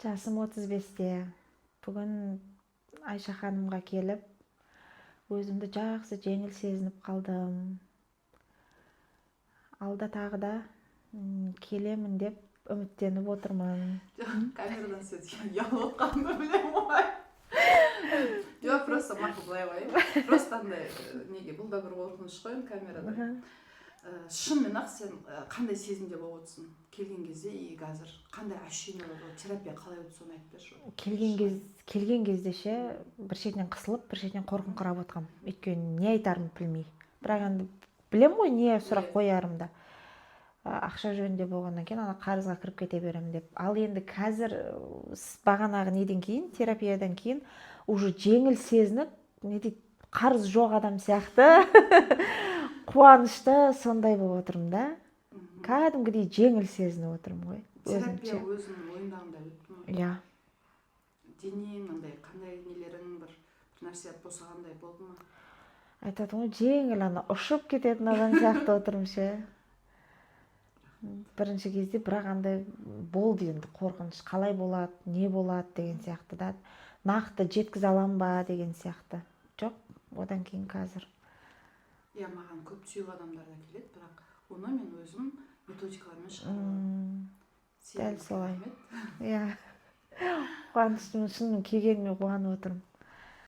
Жасым 35-те. Бүгін Айша ханымға келіп, өзімді жақсы жеңіл сезініп қалдым. Алда тағы да келемін деп үміттеніп отырмын. Камерадан сөйтіп ұялып қалғанымды білемін ғой. Жоқ, просто мақұл былай қояйын. Просто андай неге бұл да бір қорқыныш қой камерада. Шынымен ақ сен қандай сезімде болып отырсың келген кезде и қазір қандай ощущение болады, терапия қалай өтті соны айтып берші. Келген кезде ше бір шетінен қысылып, бір шетінен қорқыңқырап отқам. Өйткені не айтарымды білмей. Бірақ енді білем ғой не сұрақ қоярымды. Ақша жөнінде болғаннан кейін ана қарызға кіріп кете беремін деп. Ал енді қазір бағанағы неден кейін, терапиядан кейін уже жеңіл сезініп, не дейді, қарыз жоқ адам сияқты қуанышты сондай болып отырмын да. Кәдімгідей жеңіл сезініп отырмын ғой. Терапия өзің ойындағандай өтті ме? Иә. Денең андай қандай нелерің бір нәрсе босағандай болды ма? Айтады ғой, жеңіл ана ұшып кететін адам сияқты отырмын ше. Бірінші кезде бірақ андай болды енді қорқыныш, қалай болады, не болады деген сияқты да. Нақты жеткізе алам ба деген сияқты. Жоқ, одан кейін қазір. Иә, маған көп сүйік адамдар да келеді, бірақ оны мен өзім методикалармен шығарамын. Дәл солай. Иә. Қуаныштымын, шынымен келгеніме қуанып отырмын.